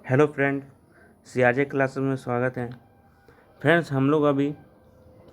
Hello friend, सीआरजे classes में स्वागत है। फ्रेंड्स,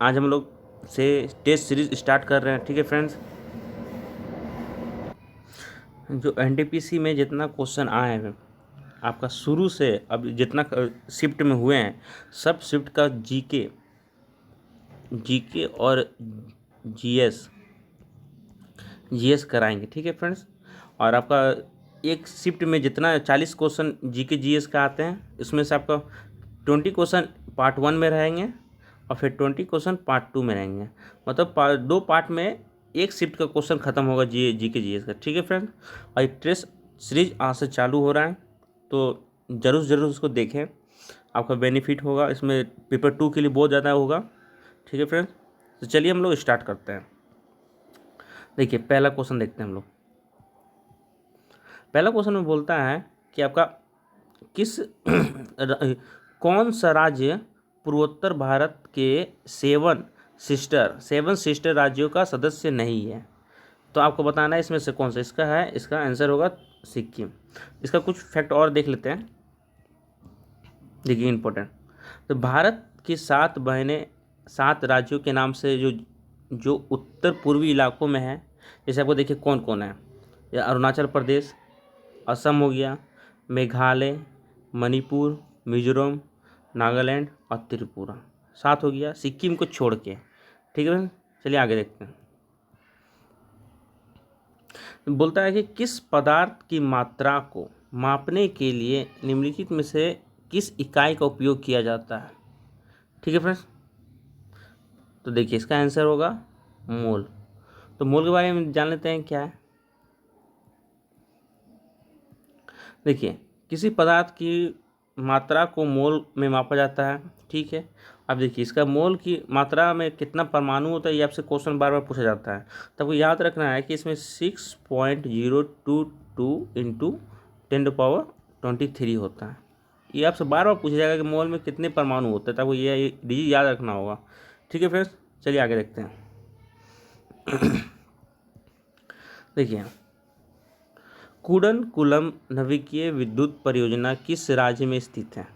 आज हम लोग से टेस्ट सीरीज स्टार्ट कर रहे हैं। ठीक है फ्रेंड्स, जो एनटीपीसी में जितना क्वेश्चन आए हैं आपका शुरू से अब जितना शिफ्ट में हुए हैं, सब शिफ्ट का जीके जीके और जीएस जीएस कराएंगे। ठीक है फ्रेंड्स, और आपका एक शिफ्ट में जितना 40 क्वेश्चन जीके जीएस का आते हैं, इसमें से आपका 20 क्वेश्चन पार्ट 1 में रहेंगे और फिर 20 क्वेश्चन पार्ट 2 में रहेंगे। मतलब दो पार्ट में एक शिफ्ट का क्वेश्चन खत्म होगा जीके जीएस का। ठीक है फ्रेंड, और ये टेस्ट सीरीज आज से चालू हो रहा है, तो ज़रूर उसको देखें, आपका बेनिफिट होगा इसमें। पेपर 2 के लिए बहुत ज़्यादा होगा। ठीक है फ्रेंड, तो चलिए हम लोग स्टार्ट करते हैं। देखिए, पहला क्वेश्चन देखते हैं हम लोग। पहला क्वेश्चन में बोलता है कि आपका किस कौन सा राज्य पूर्वोत्तर भारत के सेवन सिस्टर राज्यों का सदस्य नहीं है। तो आपको बताना है इसमें से कौन सा इसका है। इसका आंसर होगा सिक्किम। इसका कुछ फैक्ट और देख लेते हैं। देखिए इंपॉर्टेंट, तो भारत की 7 बहनें 7 राज्यों के नाम से जो जो उत्तर पूर्वी इलाकों में है, जैसे आपको देखिए कौन कौन है। या अरुणाचल प्रदेश, असम हो गया, मेघालय, मणिपुर, मिजोरम, नागालैंड और त्रिपुरा। 7 हो गया सिक्किम को छोड़ के। ठीक है, चलिए आगे देखते हैं। बोलता है कि किस पदार्थ की मात्रा को मापने के लिए निम्नलिखित में से किस इकाई का उपयोग किया जाता है। ठीक है फ्रेंड्स, तो देखिए इसका आंसर होगा मोल। तो मोल के बारे में जान लेते हैं क्या है। देखिए, किसी पदार्थ की मात्रा को मोल में मापा जाता है। ठीक है, अब देखिए इसका मोल की मात्रा में कितना परमाणु होता है, ये आपसे क्वेश्चन बार बार पूछा जाता है। तो आपको याद रखना है कि इसमें 6.022 इंटू 10⁻23 होता है। ये आपसे बार बार पूछा जाएगा कि मोल में कितने परमाणु होते हैं, तो आपको ये डिजिट याद रखना होगा। ठीक है फ्रेंड्स, चलिए आगे देखते हैं। देखिए, कुडनकुलम नाभिकीय विद्युत परियोजना किस राज्य में स्थित है।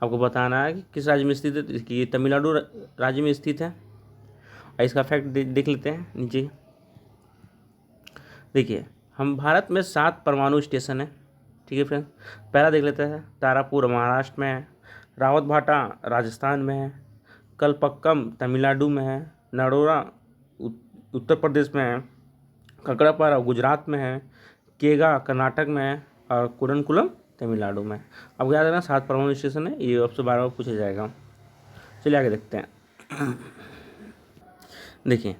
आपको बताना है कि किस राज्य में स्थित है। कि तमिलनाडु राज्य में स्थित है। और इसका फैक्ट देख लेते हैं नीचे। देखिए, हम भारत में 7 परमाणु स्टेशन है। ठीक है फ्रेंड, पहला देख लेते हैं। तारापुर महाराष्ट्र में है, रावतभाटा राजस्थान में है, कलपक्कम तमिलनाडु में है, नरोरा उत्तर प्रदेश में है, ककड़ापारा गुजरात में है, केगा कर्नाटक में है और कुडनकुलम तमिलनाडु में। अब याद रखना 7 परमाणु स्टेशन है, ये आपसे बार बार पूछा जाएगा। चलिए आगे देखते हैं। देखिए,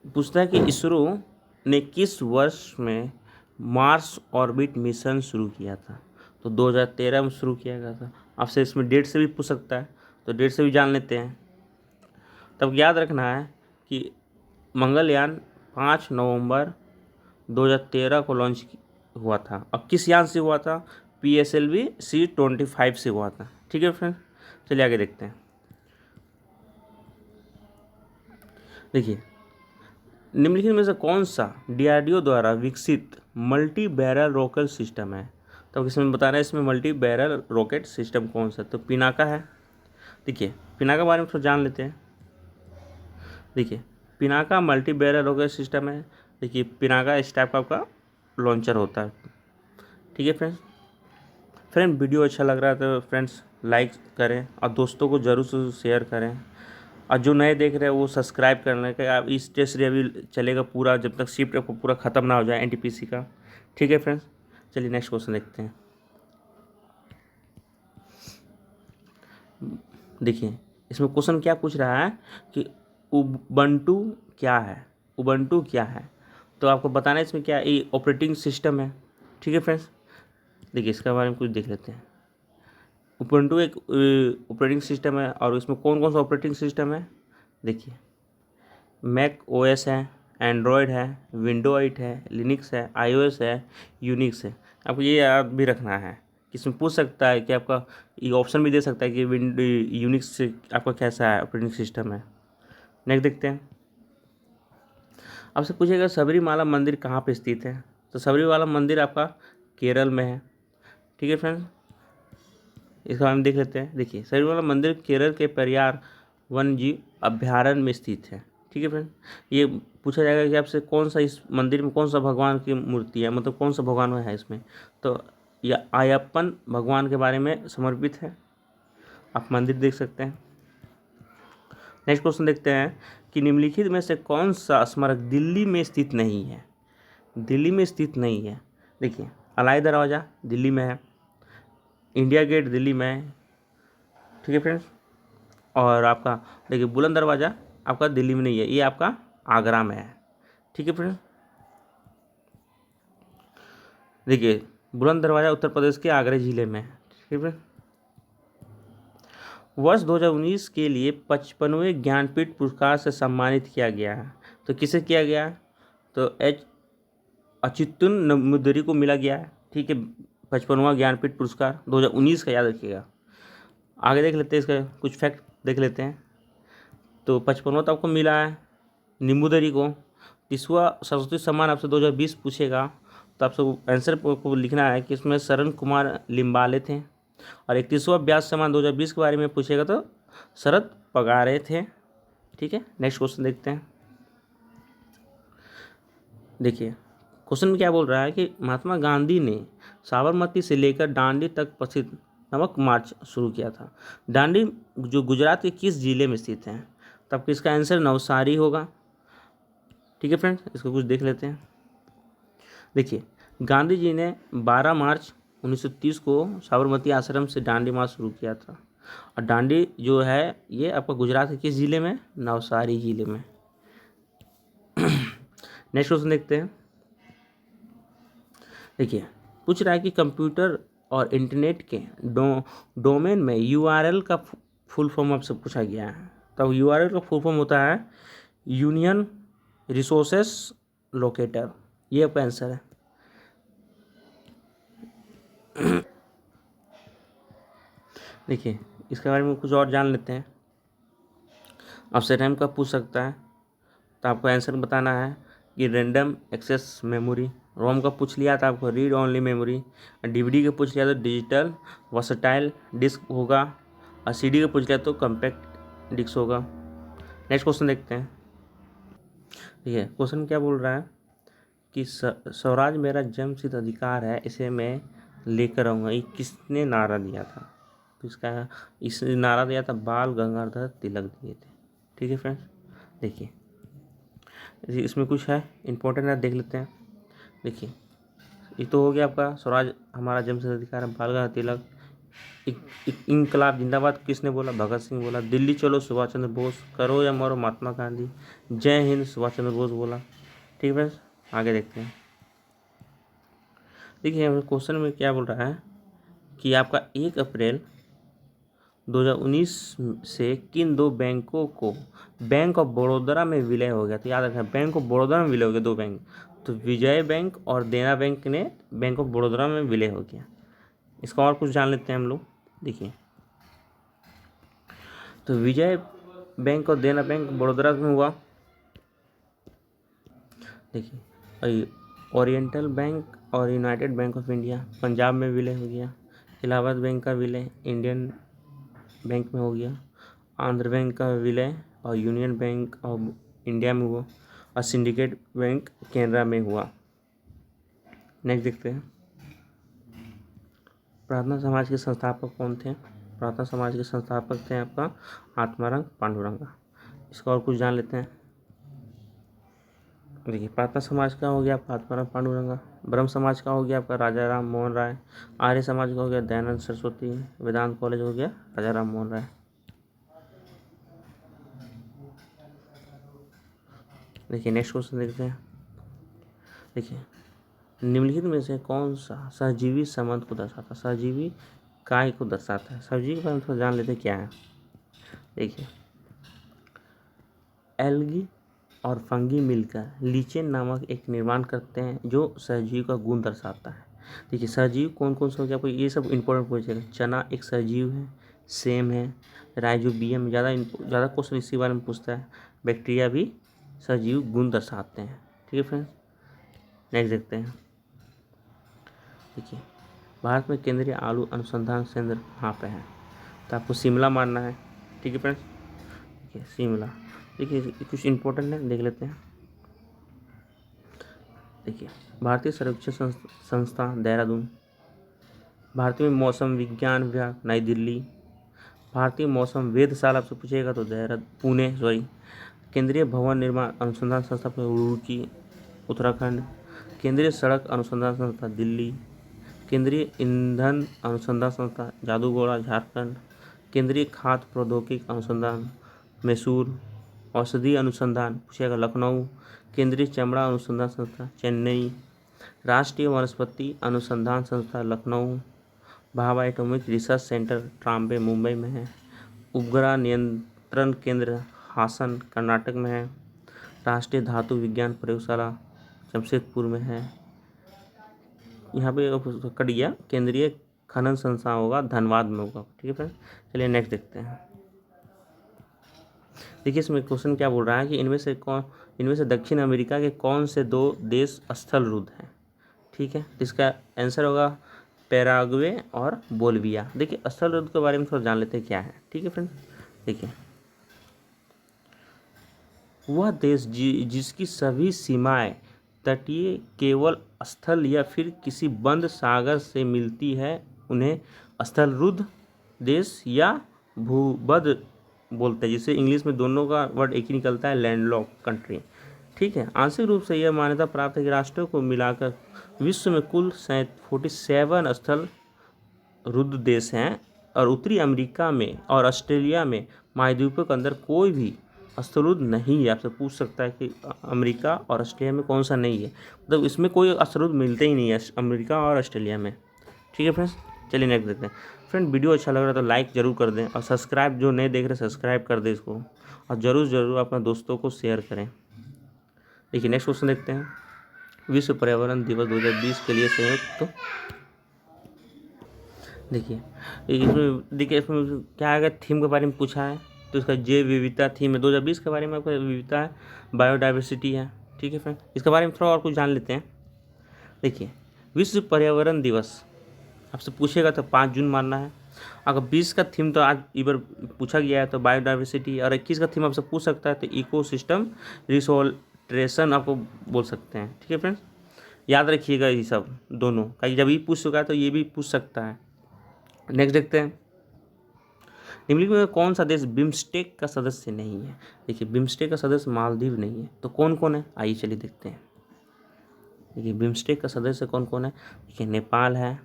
पूछता है कि इसरो ने किस वर्ष में मार्स ऑर्बिट मिशन शुरू किया था। तो 2013 में शुरू किया गया था। आपसे इसमें डेट से भी पूछ सकता है, तो डेट से भी जान लेते हैं। तब याद रखना है कि मंगलयान 5 नवंबर 2013 को लॉन्च हुआ था। अब किस यान से हुआ था? PSLV C-25 से हुआ था। ठीक है फ्रेंड, चलिए आगे देखते हैं। देखिए, निम्नलिखित में से कौन सा DRDO द्वारा विकसित मल्टी बैरल रॉकेट सिस्टम है। तो इसमें बता रहा है इसमें मल्टी बैरल रॉकेट सिस्टम कौन सा, तो पिनाका है। देखिए, पिनाका के बारे में थोड़ा जान लेते हैं। देखिए, Pinaka multi barrel rocket system है। देखिए, पिनाका इस टाइप का आपका लॉन्चर होता है। ठीक है फ्रेंड, वीडियो अच्छा लग रहा है तो फ्रेंड्स लाइक करें और दोस्तों को ज़रूर से शेयर करें। और जो नए देख रहे हैं वो सब्सक्राइब कर लें। आप इस टेस्ट अभी चलेगा पूरा, जब तक शिफ्ट पूरा ख़त्म ना हो जाए एनटीपीसी का। ठीक है फ्रेंड्स, चलिए नेक्स्ट क्वेश्चन देखते हैं। देखिए, इसमें क्वेश्चन क्या पूछ रहा है कि उबंटू क्या है। उबंटू क्या है, तो आपको बताना है इसमें क्या ये ऑपरेटिंग सिस्टम है। ठीक है फ्रेंड्स, देखिए इसके बारे में कुछ देख लेते हैं। उबंटू एक ऑपरेटिंग सिस्टम है, और इसमें कौन कौन सा ऑपरेटिंग सिस्टम है। देखिए, मैक OS है, एंड्रॉयड है, विंडो 8 है, लिनक्स है, iOS है, यूनिक्स है। आपको ये याद भी रखना है कि इसमें पूछ सकता है कि आपका ये ऑप्शन भी दे सकता है कि विंडो यूनिक्स से आपका कैसा है ऑपरेटिंग सिस्टम है। नेक्स्ट देखते हैं। आपसे पूछेगा सबरीमाला मंदिर कहाँ पे स्थित है। तो सबरीमाला मंदिर आपका केरल में है। ठीक है फ्रेंड्स, इसका हम देख लेते हैं। देखिए, सबरीमला मंदिर केरल के पेरियार वन्यजीव अभ्यारण्य में स्थित है। ठीक है फ्रेंड, ये पूछा जाएगा कि आपसे कौन सा इस मंदिर में कौन सा भगवान की मूर्ति है, मतलब कौन सा भगवान है इसमें, तो यह अयप्पन भगवान के बारे में समर्पित है। आप मंदिर देख सकते हैं। नेक्स्ट क्वेश्चन देखते हैं कि निम्नलिखित में से कौन सा स्मारक दिल्ली में स्थित नहीं है। दिल्ली में स्थित नहीं है। देखिए, अलाई दरवाज़ा दिल्ली में है, इंडिया गेट दिल्ली में है। ठीक है फ्रेंड्स, और आपका देखिए बुलंद दरवाज़ा आपका दिल्ली में नहीं है, ये आपका आगरा में है। ठीक है फ्रेंड्स, देखिए बुलंद दरवाज़ा उत्तर प्रदेश के आगरा जिले में है। ठीक है फ्रेंड्स, वर्ष 2019 के लिए 55वें ज्ञानपीठ पुरस्कार से सम्मानित किया गया है। तो किसे किया गया? तो एच अच्युतन नंबूदरी को मिला गया है। ठीक है, 55वां ज्ञानपीठ पुरस्कार 2019 का, याद रखिएगा। आगे देख लेते हैं, इसका कुछ फैक्ट देख लेते हैं। तो 55वां तो आपको मिला है नींबूदरी को। 30वां सरस्वती सम्मान आपसे 2020 पूछेगा, तो आपसे आंसर को लिखना है कि इसमें शरण कुमार लिम्बाले थे। और 31वां व्यास सम्मान 2020 के बारे में पूछेगा तो शरद पगारे थे। ठीक है, नेक्स्ट क्वेश्चन देखते हैं। देखिए, क्वेश्चन में क्या बोल रहा है कि महात्मा गांधी ने साबरमती से लेकर दांडी तक प्रसिद्ध नमक मार्च शुरू किया था। दांडी जो गुजरात के किस जिले में स्थित है? तब इसका आंसर नवसारी होगा। ठीक है फ्रेंड्स, इसको कुछ देख लेते हैं। देखिए, गांधी जी ने 12 मार्च 1930 को साबरमती आश्रम से दांडी मार्च शुरू किया था। और दांडी जो है ये आपका गुजरात के किस जिले में? नवसारी जिले में। नेक्स्ट क्वेश्चन देखते हैं। देखिए, पूछ रहा है कि कंप्यूटर और इंटरनेट के डोमेन में यूआरएल का फुल फॉर्म आपसे पूछा गया है। तो यूआरएल का फुल फॉर्म होता है यूनियन रिसोर्सेस लोकेटर। ये आपका आंसर है। देखिए, इसके बारे में कुछ और जान लेते हैं। आपसे रैम का पूछ सकता है, तो आपको आंसर बताना है कि रैंडम एक्सेस मेमोरी। रोम का पूछ लिया था आपको रीड ओनली मेमोरी। डीवीडी का पूछ लिया तो डिजिटल वर्सटाइल डिस्क होगा। और सीडी का पूछ लिया तो कम्पैक्ट डिस्क होगा। नेक्स्ट क्वेश्चन देखते हैं। ठीक है, क्वेश्चन क्या बोल रहा है कि स्वराज मेरा जन्मसिद्ध अधिकार है, इसे मैं लेकर आऊँगा। ये किसने नारा दिया था? तो इसका इस नारा दिया था बाल गंगाधर तिलक दिए थे। ठीक है फ्रेंड्स, देखिए इसमें कुछ है इंपॉर्टेंट है, देख लेते हैं। देखिए, ये तो हो गया आपका स्वराज हमारा जन्मसिद्ध अधिकार है, बाल गंगाधर तिलक। इनकलाब जिंदाबाद किसने बोला? भगत सिंह बोला। दिल्ली चलो सुभाष चंद्र बोस। करो या मरो महात्मा गांधी। जय हिंद सुभाष चंद्र बोस बोला। ठीक है फ्रेंड्स, आगे देखते हैं। देखिए, क्वेश्चन में क्या बोल रहा है कि आपका 1 अप्रैल 2019 से किन दो बैंकों को बैंक ऑफ बड़ौदा में विलय हो गया? तो याद रखना, बैंक ऑफ बड़ौदा में विलय हो गया दो बैंक। तो विजय बैंक और देना बैंक ने बैंक ऑफ बड़ौदा में विलय हो गया। इसका और कुछ जान लेते हैं हम लोग। देखिए, तो विजय बैंक और देना बैंक बड़ौदा में हुआ। देखिए, ओरिएंटल बैंक और United bank of India Punjab में विलय हो गया। इलाहाबाद बैंक का विलय इंडियन बैंक में हो गया। आंध्र बैंक का विलय और यूनियन बैंक ऑफ इंडिया में हुआ। और सिंडिकेट बैंक केनरा में हुआ। नेक्स्ट देखते हैं, प्रार्थना समाज के संस्थापक कौन थे? प्रार्थना समाज के संस्थापक थे आपका आत्माराम पांडुरंगा। इसका और कुछ जान लेते हैं। देखिए, प्रार्थना समाज का हो गया आपका आत्माराम पांडुरंगा। ब्रह्म समाज का हो गया आपका राजा राम मोहन राय। आर्य समाज का हो गया दयानंद सरस्वती। वेदांत कॉलेज हो गया राजा राम मोहन राय। देखिए, नेक्स्ट क्वेश्चन देखते हैं। देखिए, निम्नलिखित में से कौन सा सहजीवी संबंध को दर्शाता है? सहजीवी काय को दर्शाता है? सहजीवी के बारे में थोड़ा जान लेते हैं क्या है। देखिए, एल्गी और फंगी मिलकर लीचेन नामक एक निर्माण करते हैं जो सहजीव का गुण दर्शाता है। देखिए, सहजीव कौन कौन से हो गया आपको ये सब इंपॉर्टेंट पूछेगा। चना एक सहजीव है, सेम है, राइजोबियम ज़्यादा क्वेश्चन इसी बारे में पूछता है। बैक्टीरिया भी सहजीव गुण दर्शाते हैं। ठीक है फ्रेंड्स, नेक्स्ट देखते हैं। देखिए, भारत में केंद्रीय आलू अनुसंधान केंद्र कहाँ पे है? तो आपको शिमला मानना है। ठीक है फ्रेंड्स, देखिए शिमला। देखिए कुछ इंपॉर्टेंट है, देख लेते हैं। देखिए भारतीय सर्वेक्षण संस्था देहरादून, भारतीय मौसम विज्ञान विभाग नई दिल्ली, भारतीय मौसम वेधशाला आपसे पूछेगा तो पुणे, केंद्रीय भवन निर्माण अनुसंधान संस्था रुड़की उत्तराखंड, केंद्रीय सड़क अनुसंधान संस्था दिल्ली, केंद्रीय ईंधन अनुसंधान संस्था जादूगोड़ा झारखंड, केंद्रीय खाद्य प्रौद्योगिकी अनुसंधान मैसूर, औषधि अनुसंधान पूछेगा लखनऊ, केंद्रीय चमड़ा अनुसंधान संस्था चेन्नई, राष्ट्रीय वनस्पति अनुसंधान संस्था Lucknow, Bhabha atomic research centre Trombay Mumbai में है, उपग्रह नियंत्रण केंद्र हासन कर्नाटक में है, राष्ट्रीय धातु विज्ञान प्रयोगशाला जमशेदपुर में है। यहाँ पे कट गया, केंद्रीय खनन संस्थान होगा धनबाद में होगा। ठीक है फ्रेंड, चलिए नेक्स्ट देखते हैं। देखिए इसमें क्वेश्चन क्या बोल रहा है कि इनमें से दक्षिण अमेरिका के कौन से 2 देश स्थल रुद्ध हैं? ठीक है, इसका आंसर होगा पैराग्वे और बोलिविया। देखिए स्थल रुद्ध के बारे में थोड़ा जान लेते हैं क्या है। ठीक है फ्रेंड्स, देखिए वह देश जिसकी सभी सीमाएं तटीय केवल स्थल या फिर किसी बंद सागर से मिलती है उन्हें स्थल रुद्ध देश या भूबद्ध बोलते हैं। जिससे इंग्लिश में दोनों का वर्ड एक ही निकलता है, लैंडलॉक कंट्री। ठीक है, आंशिक रूप से यह मान्यता प्राप्त है कि राष्ट्रों को मिलाकर विश्व में कुल 47 स्थल रुद्ध देश हैं और उत्तरी अमेरिका में और ऑस्ट्रेलिया में महाद्वीपों के अंदर कोई भी स्थलरुद्ध नहीं है। आपसे पूछ सकता है कि अमेरिका और ऑस्ट्रेलिया में कौन सा नहीं है, मतलब इसमें कोई स्थलरुद्ध मिलते ही नहीं है अमेरिका और ऑस्ट्रेलिया में। ठीक है फ्रेंड्स, चलिए नेक्स्ट देखते हैं। फ्रेंड वीडियो अच्छा लग रहा है तो लाइक ज़रूर कर दें और सब्सक्राइब, जो नए देख रहे हैं सब्सक्राइब कर दें इसको, और ज़रूर अपने दोस्तों को शेयर करें। देखिए नेक्स्ट क्वेश्चन देखते हैं। विश्व पर्यावरण दिवस 2020 के लिए संयुक्त देखिए इसमें क्या आएगा, थीम के बारे में पूछा है तो इसका जैव विविधता थीम है। 2020 के बारे में आपका विविधता है, बायोडाइवर्सिटी है। ठीक है फ्रेंड, इसके बारे में थोड़ा और कुछ जान लेते हैं। देखिए विश्व पर्यावरण दिवस आपसे पूछेगा तो 5 जून मानना है। अगर 20 का थीम तो आज इधर पूछा गया है तो बायोडाइवर्सिटी, और 21 का थीम आपसे पूछ सकता है तो इकोसिस्टम रिसोल्ट्रेशन आपको बोल सकते हैं। ठीक है फ्रेंड्स, याद रखिएगा ये सब दोनों का, जब ये पूछ चुका है तो ये भी पूछ सकता है। नेक्स्ट देखते हैं, निम्नलिखित में कौन सा देश बिम्स्टेक का सदस्य नहीं है? देखिए बिम्स्टेक का सदस्य मालदीव नहीं है, तो कौन कौन है आइए चलिए देखते हैं। देखिए बिम्स्टेक का सदस्य कौन कौन है? देखिए नेपाल है,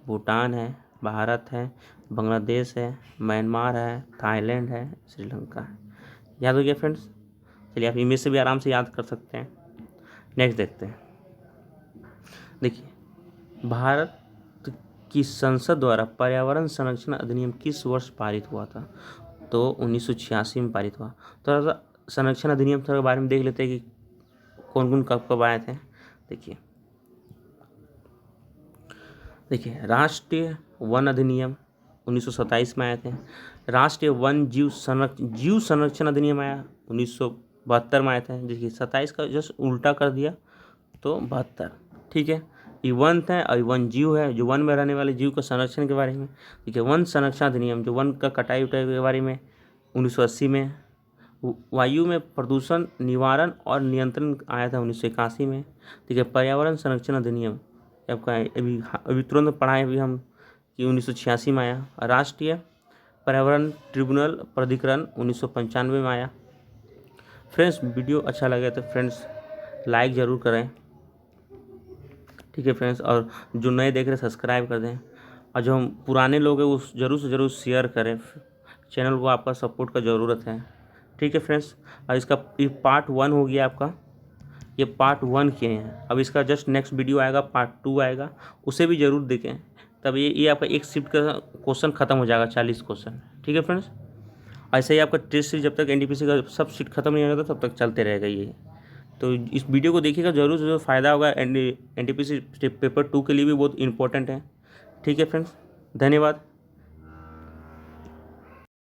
भूटान है, भारत है, बांग्लादेश है, म्यांमार है, थाईलैंड है, श्रीलंका है। याद हो गया फ्रेंड्स, चलिए आप इनमें से भी आराम से याद कर सकते हैं। नेक्स्ट देखते हैं। देखिए भारत की संसद द्वारा पर्यावरण संरक्षण अधिनियम किस वर्ष पारित हुआ था? तो 1986 में पारित हुआ। थोड़ा सा संरक्षण अधिनियम थोड़ा बारे में देख लेते हैं कि कौन कौन कब कब आए थे। देखिए राष्ट्रीय वन अधिनियम 1927 में आए थे। राष्ट्रीय वन जीव संरक्षण अधिनियम आया 1972 में आए थे। देखिए 27 का जस्ट उल्टा कर दिया तो 72। ठीक है, ये वन है और वन जीव है, जो वन में रहने वाले जीव के संरक्षण के बारे में। देखिए वन संरक्षण अधिनियम जो वन का कटाई उटाई के बारे में 1980 में। वायु में प्रदूषण निवारण और नियंत्रण आया था 1981 में। ठीक है, पर्यावरण संरक्षण अधिनियम आपका अभी तुरंत पढ़ाए अभी हम कि 1986 में आया। राष्ट्रीय पर्यावरण ट्रिब्यूनल प्राधिकरण 1995 में आया। फ्रेंड्स वीडियो अच्छा लगे तो फ्रेंड्स लाइक ज़रूर करें। ठीक है फ्रेंड्स, और जो नए देख रहे सब्सक्राइब कर दें, और जो हम पुराने लोग हैं वो ज़रूर से ज़रूर शेयर करें। चैनल को आपका सपोर्ट का ज़रूरत है। ठीक है फ्रेंड्स, और इसका ये पार्ट 1 हो गया आपका, ये पार्ट 1 किए हैं। अब इसका जस्ट नेक्स्ट वीडियो आएगा, पार्ट 2 आएगा, उसे भी ज़रूर देखें। तब ये आपका एक शिफ्ट का क्वेश्चन खत्म हो जाएगा, 40 क्वेश्चन। ठीक है फ्रेंड्स, ऐसे ही आपका टेस्ट सीरीज जब तक एनटीपीसी का सब शिफ्ट खत्म नहीं होगा तब तक चलते रहेगा ये। तो इस वीडियो को देखिएगा ज़रूर से फ़ायदा होगा। एनटीपीसी पेपर 2 के लिए भी बहुत इंपॉर्टेंट है। ठीक है फ्रेंड्स, धन्यवाद।